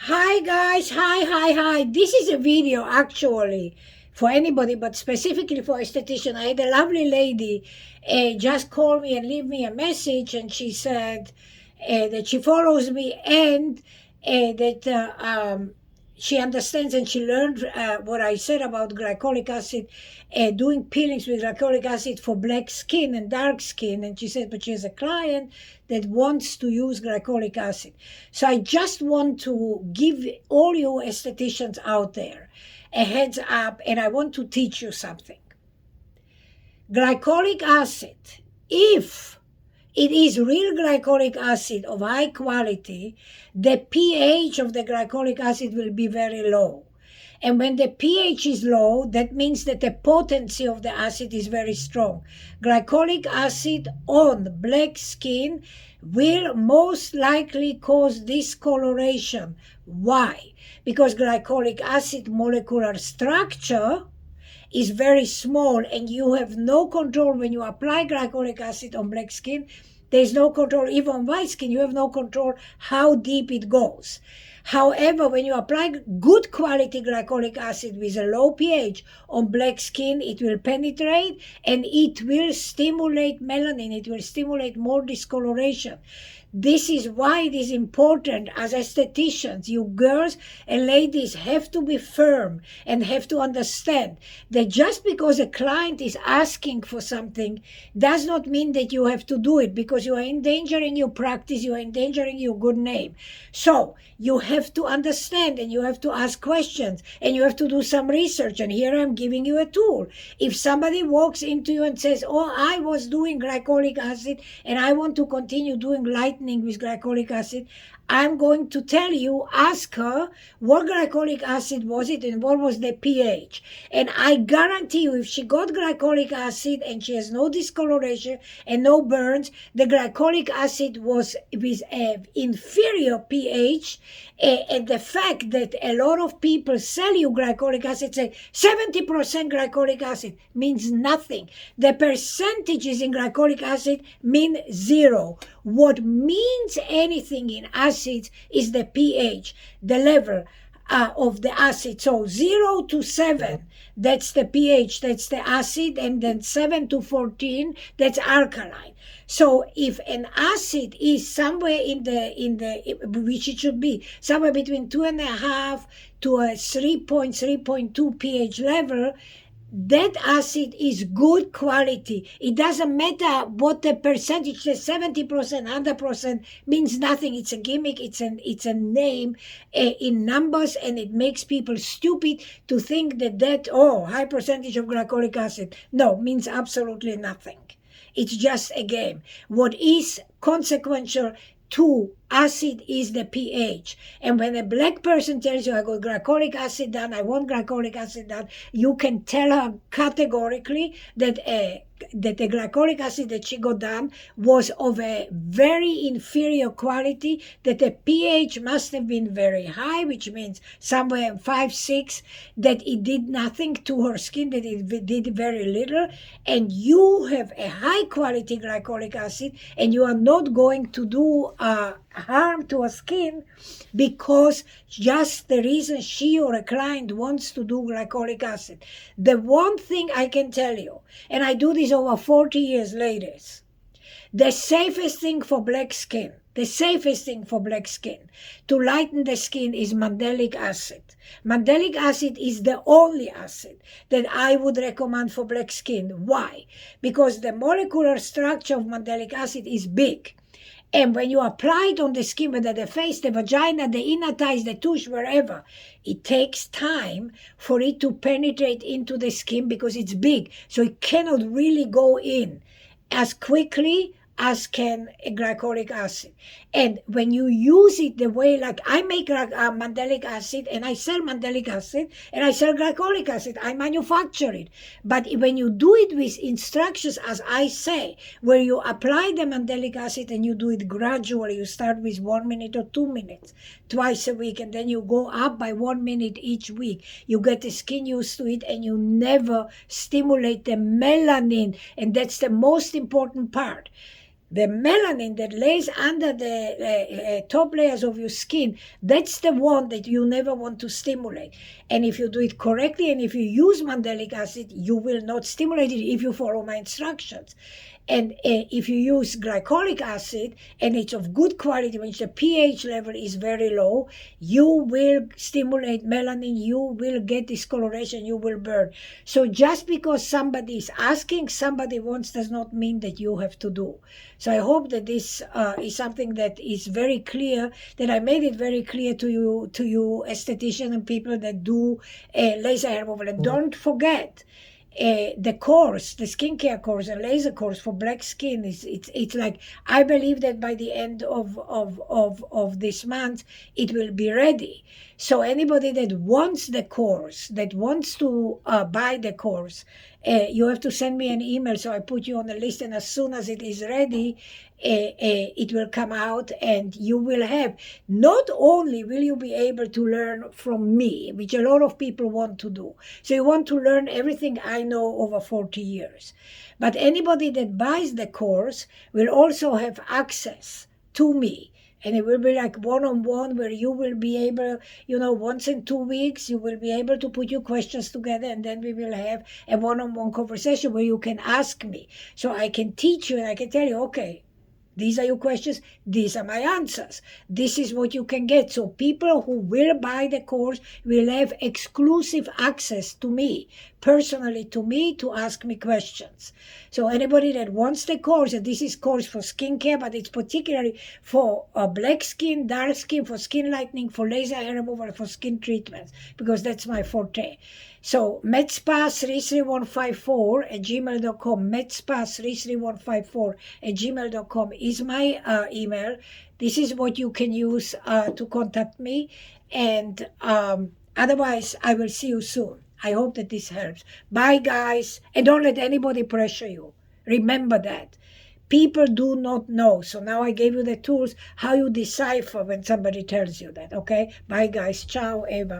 Hi guys, hi. This is a video actually for anybody, but specifically for esthetician. I had a lovely lady just call me and leave me a message, and she said that she follows me and that she understands and she learned what I said about glycolic acid, doing peelings with glycolic acid for black skin and dark skin. And she said, but she has a client that wants to use glycolic acid. So I just want to give all you estheticians out there a heads up, and I want to teach you something. Glycolic acid, if it is real glycolic acid of high quality, the pH of the glycolic acid will be very low. And when the pH is low, that means that the potency of the acid is very strong. Glycolic acid on black skin will most likely cause discoloration. Why? Because glycolic acid molecular structure is very small, and you have no control when you apply glycolic acid on black skin. There's no control. Even on white skin, you have no control how deep it goes. However, when you apply good quality glycolic acid with a low pH on black skin, it will penetrate and it will stimulate melanin. It will stimulate more discoloration. This is why it is important as estheticians. You girls and ladies have to be firm and have to understand that just because a client is asking for something does not mean that you have to do it, because you are endangering your practice, you are endangering your good name. So you have to understand, and you have to ask questions, and you have to do some research. And here I'm giving you a tool. If somebody walks into you and says, oh, I was doing glycolic acid and I want to continue doing lightening with glycolic acid, I'm going to tell you, ask her what glycolic acid was it and what was the pH. And I guarantee you, if she got glycolic acid and she has no discoloration and no burns, the glycolic acid was with an inferior pH. And the fact that a lot of people sell you glycolic acid, say 70% glycolic acid, means nothing. The percentages in glycolic acid mean zero. What means anything in acids is the pH, the level of the acid. So 0 to 7, that's the pH, that's the acid, and then 7 to 14, that's alkaline. So if an acid is somewhere in the which it should be somewhere between 2.5 to a 3.2 pH level, that acid is good quality. It doesn't matter what the percentage, the 70%, 100% means nothing. It's a gimmick. It's a name in numbers, and it makes people stupid to think that high percentage of glycolic acid. No, means absolutely nothing. It's just a game. What is consequential to acid is the pH. And when a black person tells you, I got glycolic acid done, I want glycolic acid done, you can tell her categorically that the glycolic acid that she got done was of a very inferior quality, that the pH must have been very high, which means somewhere 5, 6, that it did nothing to her skin, that it did very little. And you have a high quality glycolic acid, and you are not going to do harm to a skin because just the reason she or a client wants to do glycolic acid. The one thing I can tell you, and I do this over 40 years, ladies, the safest thing for black skin, to lighten the skin is mandelic acid. Mandelic acid is the only acid that I would recommend for black skin. Why? Because the molecular structure of mandelic acid is big. And when you apply it on the skin, whether the face, the vagina, the inner thighs, the tush, wherever, it takes time for it to penetrate into the skin because it's big. So it cannot really go in as quickly as can a glycolic acid. And when you use it the way, like I make mandelic acid and I sell mandelic acid and I sell glycolic acid, I manufacture it. But when you do it with instructions, as I say, where you apply the mandelic acid and you do it gradually, you start with 1 minute or 2 minutes twice a week, and then you go up by 1 minute each week. You get the skin used to it, and you never stimulate the melanin, and that's the most important part. The melanin that lays under the top layers of your skin, that's the one that you never want to stimulate. And if you do it correctly, and if you use mandelic acid, you will not stimulate it if you follow my instructions. And if you use glycolic acid and it's of good quality, which the pH level is very low, you will stimulate melanin, you will get discoloration, you will burn. So just because somebody is asking, somebody wants, does not mean that you have to do. So I hope that this is something that is very clear, that I made it very clear to you estheticians and people that do laser hair removal. And don't forget, the course, the skincare course and laser course for black skin it's like, I believe that by the end of this month it will be ready. So anybody that wants the course, that wants to buy the course, you have to send me an email, so I put you on the list, and as soon as it is ready, it will come out, and you will have, not only will you be able to learn from me, which a lot of people want to do. So you want to learn everything I know over 40 years. But anybody that buys the course will also have access to me. And it will be like one-on-one, where you will be able, once in 2 weeks, you will be able to put your questions together, and then we will have a one-on-one conversation where you can ask me. So I can teach you, and I can tell you, okay, these are your questions, these are my answers. This is what you can get. So people who will buy the course will have exclusive access to me, personally to me, to ask me questions. So anybody that wants the course, and this is course for skincare, but it's particularly for black skin, dark skin, for skin lightening, for laser hair removal, for skin treatments, because that's my forte. So medspa33154 at gmail.com, medspa33154 at gmail.com is my email. This is what you can use to contact me. And otherwise, I will see you soon. I hope that this helps. Bye, guys. And don't let anybody pressure you. Remember that. People do not know. So now I gave you the tools how you decipher when somebody tells you that. Okay? Bye, guys. Ciao, Eva.